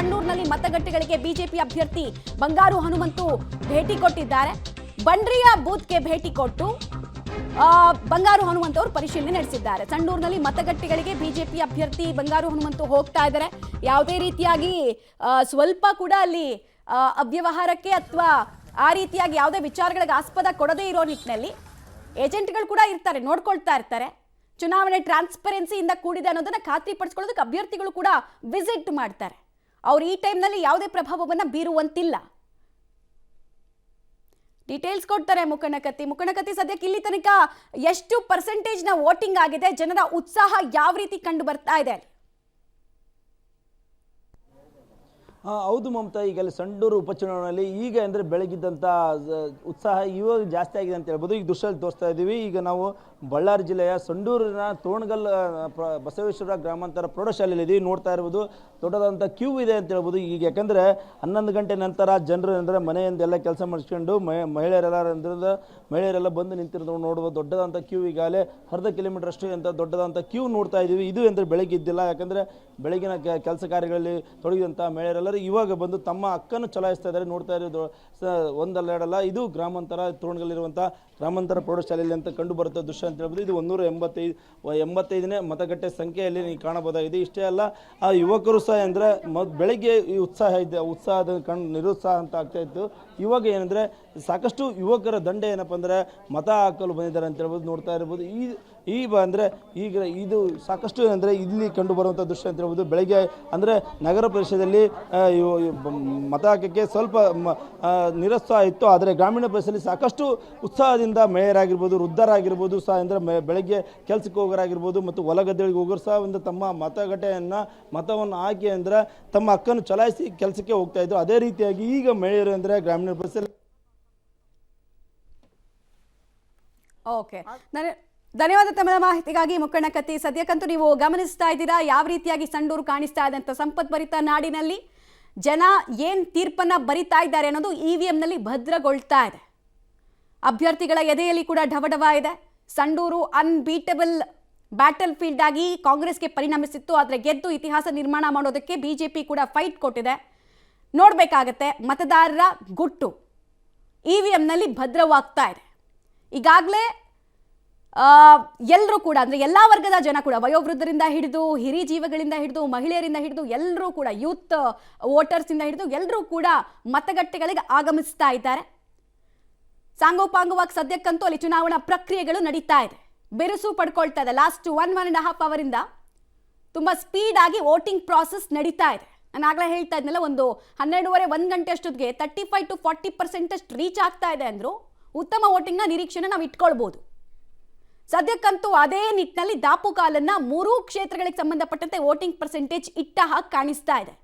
ಸಂಡೂರಿನಲ್ಲಿ ಮತಗಟ್ಟೆಗಳಿಗೆ ಬಿಜೆಪಿ ಅಭ್ಯರ್ಥಿ ಬಂಗಾರು ಹನುಮಂತು ಭೇಟಿ ಕೊಟ್ಟಿದ್ದಾರೆ. ಬಂಡ್ರಿಯ ಬೂತ್ಗೆ ಭೇಟಿ ಕೊಟ್ಟು ಬಂಗಾರು ಹನುಮಂತು ಅವರು ಪರಿಶೀಲನೆ ನಡೆಸಿದ್ದಾರೆ. ಸಂಡೂರಿನಲ್ಲಿ ಮತಗಟ್ಟೆಗಳಿಗೆ ಬಿಜೆಪಿ ಅಭ್ಯರ್ಥಿ ಬಂಗಾರು ಹನುಮಂತು ಹೋಗ್ತಾ ಇದ್ದಾರೆ. ಯಾವುದೇ ರೀತಿಯಾಗಿ ಸ್ವಲ್ಪ ಕೂಡ ಅಲ್ಲಿ ಅವ್ಯವಹಾರಕ್ಕೆ ಅಥವಾ ಆ ರೀತಿಯಾಗಿ ಯಾವುದೇ ವಿಚಾರಗಳಿಗೆ ಆಸ್ಪದ ಕೊಡದೇ ಇರೋ ನಿಟ್ಟಿನಲ್ಲಿ ಏಜೆಂಟ್ಗಳು ಕೂಡ ಇರ್ತಾರೆ, ನೋಡ್ಕೊಳ್ತಾ ಇರ್ತಾರೆ. ಚುನಾವಣೆ ಟ್ರಾನ್ಸ್ಪರೆನ್ಸಿಯಿಂದ ಕೂಡಿದೆ ಅನ್ನೋದನ್ನ ಖಾತ್ರಿಪಡಿಸ್ಕೊಳ್ಳೋದಕ್ಕೆ ಅಭ್ಯರ್ಥಿಗಳು ಕೂಡ ವಿಸಿಟ್ ಮಾಡ್ತಾರೆ. ಅವ್ರು ಈ ಟೈಮ್ನಲ್ಲಿ ಯಾವುದೇ ಪ್ರಭಾವವನ್ನು ಬೀರುವಂತಿಲ್ಲ. ಡೀಟೇಲ್ಸ್ ಕೊಡ್ತಾರೆ ಮುಖನಕತ್ತಿ. ಸದ್ಯಕ್ಕೆ ಇಲ್ಲಿ ತನಕ ಎಷ್ಟು ಪರ್ಸೆಂಟೇಜ್ನ ವೋಟಿಂಗ್ ಆಗಿದೆ, ಜನರ ಉತ್ಸಾಹ ಯಾವ ರೀತಿ ಕಂಡು ಬರ್ತಾ ಇದೆ? ಹೌದು ಮಮತಾ, ಈಗ ಅಲ್ಲಿ ಸಂಡೂರು ಉಪಚುನಾವಣೆಯಲ್ಲಿ ಈಗ ಅಂದರೆ ಬೆಳಗಿದ್ದಂಥ ಉತ್ಸಾಹ ಇವಾಗ ಜಾಸ್ತಿ ಆಗಿದೆ ಅಂತ ಹೇಳ್ಬೋದು. ಈಗ ದೃಶ್ಯದಲ್ಲಿ ತೋರಿಸ್ತಾ ಇದ್ದೀವಿ. ಈಗ ನಾವು ಬಳ್ಳಾರಿ ಜಿಲ್ಲೆಯ ಸಂಡೂರಿನ ತೋಣಗಲ್ ಬಸವೇಶ್ವರ ಗ್ರಾಮಾಂತರ ಪ್ರೌಢಶಾಲೆಯಲ್ಲಿ ಇದೀವಿ. ನೋಡ್ತಾ ಇರ್ಬೋದು ದೊಡ್ಡದಾದಂಥ ಕ್ಯೂ ಇದೆ ಅಂತ ಹೇಳ್ಬೋದು. ಈಗ ಯಾಕಂದರೆ 11 ಗಂಟೆ ನಂತರ ಜನರು ಅಂದರೆ ಮನೆಯಿಂದೆಲ್ಲ ಕೆಲಸ ಮಾಡಿಸ್ಕೊಂಡು ಮಹಿಳೆಯರೆಲ್ಲ ಬಂದು ನಿಂತಿರೋದು ನೋಡ್ಬೋದು. ದೊಡ್ಡದಾದಂಥ ಕ್ಯೂ ಈಗಾಗಲೇ ಅರ್ಧ ಕಿಲೋಮೀಟರ್ ಅಷ್ಟು ಅಂತ ದೊಡ್ಡದಾದಂಥ ಕ್ಯೂ ನೋಡ್ತಾ ಇದ್ದೀವಿ. ಇದು ಅಂದರೆ ಬೆಳಗ್ಗೆ ಇದ್ದಿಲ್ಲ, ಯಾಕಂದರೆ ಬೆಳಗಿನ ಕೆಲಸ ಕಾರ್ಯಗಳಲ್ಲಿ ತೊಡಗಿದಂಥ ಮಹಿಳೆಯರೆಲ್ಲರೂ ಇವಾಗ ಬಂದು ತಮ್ಮ ಹಕ್ಕನ್ನು ಚಲಾಯಿಸ್ತಾ ಇದ್ದಾರೆ. ನೋಡ್ತಾ ಇರೋದು ಒಂದಲ್ಲ ಎರಡಲ್ಲ, ಇದು ಗ್ರಾಮಾಂತರ ತೋಣಗಲ್ಲಿರುವಂಥ ಗ್ರಾಮಾಂತರ ಪ್ರೌಢಶಾಲೆಯಲ್ಲಿ ಅಂತ ಕಂಡು ಬರುತ್ತೆ ದೃಶ್ಯ ಅಂತ ಹೇಳ್ಬೋದು. ಇದು 185ನೇ ಮತಗಟ್ಟೆ ಸಂಖ್ಯೆಯಲ್ಲಿ ನೀವು ಕಾಣಬಹುದಾಗಿದೆ. ಇಷ್ಟೇ ಅಲ್ಲ, ಆ ಯುವಕರು ಸಹ ಅಂದರೆ ಬೆಳಗ್ಗೆ ಈ ಉತ್ಸಾಹದ ನಿರುತ್ಸಾಹ ಅಂತ ಆಗ್ತಾ ಇತ್ತು. ಇವಾಗ ಏನಂದರೆ ಸಾಕಷ್ಟು ಯುವಕರ ದಂಡೆ ಏನಪ್ಪ ಅಂದರೆ ಮತ ಹಾಕಲು ಬಂದಿದ್ದಾರೆ ಅಂತ ಹೇಳ್ಬೋದು. ನೋಡ್ತಾ ಇರ್ಬೋದು. ಅಂದರೆ ಈಗ ಇದು ಸಾಕಷ್ಟು ಏನಂದರೆ ಇಲ್ಲಿ ಕಂಡು ಬರುವಂಥ ದೃಶ್ಯ ಅಂತ ಹೇಳ್ಬೋದು. ಬೆಳಗ್ಗೆ ಅಂದರೆ ನಗರ ಪ್ರದೇಶದಲ್ಲಿ ಮತ ಹಾಕೋಕ್ಕೆ ಸ್ವಲ್ಪ ನಿರುತ್ಸಾಹ ಇತ್ತು, ಆದರೆ ಗ್ರಾಮೀಣ ಪ್ರದೇಶದಲ್ಲಿ ಸಾಕಷ್ಟು ಉತ್ಸಾಹದಿಂದ ಮಹಿಳೆಯರಾಗಿರ್ಬೋದು, ವೃದ್ಧರಾಗಿರ್ಬೋದು ಸಹ ಅಂದರೆ ಬೆಳಗ್ಗೆ ಕೆಲಸಕ್ಕೆ ಹೋಗೋರಾಗಿರ್ಬೋದು ಮತ್ತು ಹೊಲಗದ್ದೆಗಳಿಗೆ ಹೋಗೋರು ಸಹ ಒಂದು ತಮ್ಮ ಮತವನ್ನು ಹಾಕಿ ಅಂದರೆ ತಮ್ಮ ಹಕ್ಕನ್ನು ಚಲಾಯಿಸಿ ಕೆಲಸಕ್ಕೆ ಹೋಗ್ತಾ ಇದ್ರು. ಅದೇ ರೀತಿಯಾಗಿ ಈಗ ಮಹಿಳೆಯರು ಅಂದರೆ ಗ್ರಾಮೀಣ ಪ್ರದೇಶದಲ್ಲಿ. ಓಕೆ, ಧನ್ಯವಾದ ತಮ್ಮ ಮಾಹಿತಿಗಾಗಿ ಮುಖನಕತ್ತಿ. ಸದ್ಯಕ್ಕಂತೂ ನೀವು ಗಮನಿಸ್ತಾ ಇದ್ದೀರಾ ಯಾವ ರೀತಿಯಾಗಿ ಸಂಡೂರು ಕಾಣಿಸ್ತಾ ಇದೆ ಅಂತ. ಸಂಪತ್ಭರಿತ ನಾಡಿನಲ್ಲಿ ಜನ ಏನ್ ತೀರ್ಪನ್ನ ಬರಿತಾ ಇದ್ದಾರೆ ಅನ್ನೋದು EVMನಲ್ಲಿ ಭದ್ರಗೊಳ್ತಾ ಇದೆ. ಅಭ್ಯರ್ಥಿಗಳ ಎದೆಯಲ್ಲಿ ಕೂಡ ಢವಢವ ಇದೆ. ಸಂಡೂರು ಅನ್ಬೀಟಬಲ್ ಬ್ಯಾಟಲ್ ಫೀಲ್ಡ್ ಆಗಿ ಕಾಂಗ್ರೆಸ್ಗೆ ಪರಿಣಮಿಸಿತ್ತು, ಆದರೆ ಗೆದ್ದು ಇತಿಹಾಸ ನಿರ್ಮಾಣ ಮಾಡೋದಕ್ಕೆ ಬಿಜೆಪಿ ಕೂಡ ಫೈಟ್ ಕೊಟ್ಟಿದೆ. ನೋಡಬೇಕಾಗತ್ತೆ ಮತದಾರರ ಗುಟ್ಟು EVMನಲ್ಲಿ ಭದ್ರವಾಗ್ತಾ ಇದೆ. ಈಗಾಗಲೇ ಎಲ್ಲರೂ ಕೂಡ ಅಂದರೆ ಎಲ್ಲ ವರ್ಗದ ಜನ ಕೂಡ, ವಯೋವೃದ್ಧರಿಂದ ಹಿಡಿದು ಹಿರಿ ಜೀವಗಳಿಂದ ಹಿಡಿದು ಮಹಿಳೆಯರಿಂದ ಹಿಡಿದು ಎಲ್ಲರೂ ಕೂಡ, ಯೂತ್ ವೋಟರ್ಸಿಂದ ಹಿಡಿದು ಎಲ್ಲರೂ ಕೂಡ ಮತಗಟ್ಟೆಗಳಿಗೆ ಆಗಮಿಸ್ತಾ ಇದ್ದಾರೆ. ಸಾಂಗೋಪಾಂಗವಾಗಿ ಸದ್ಯಕ್ಕಂತೂ ಅಲ್ಲಿ ಚುನಾವಣಾ ಪ್ರಕ್ರಿಯೆಗಳು ನಡೀತಾ ಇದೆ, ಬಿರುಸು ಪಡ್ಕೊಳ್ತಾ ಇದೆ. ಲಾಸ್ಟ್ 1.5 ಅವರಿಂದ ತುಂಬ ಸ್ಪೀಡ್ ಆಗಿ ವೋಟಿಂಗ್ ಪ್ರಾಸೆಸ್ ನಡೀತಾ ಇದೆ. ನಾನು ಆಗಲೇ ಹೇಳ್ತಾ ಇದ್ನಲ್ಲ, ಒಂದು 12:30 1 ಗಂಟೆ ಅಷ್ಟೊತ್ತಿಗೆ 35 to 40% ರೀಚ್ ಆಗ್ತಾ ಇದೆ ಅಂದ್ರು ಉತ್ತಮ ವೋಟಿಂಗ್ನ ನಿರೀಕ್ಷೆನ ನಾವು ಇಟ್ಕೊಳ್ಬೋದು. ಸದ್ಯಕ್ಕಂತೂ ಅದೇ ನಿಟ್ಟಿನಲ್ಲಿ ದಾಪುಕಾಲನ್ನ 3 ಕ್ಷೇತ್ರಗಳಿಗೆ ಸಂಬಂಧಪಟ್ಟಂತೆ ವೋಟಿಂಗ್ ಪರ್ಸೆಂಟೇಜ್ ಇಟ್ಟ ಹಾಗೆ ಕಾಣಿಸ್ತಾ ಇದೆ.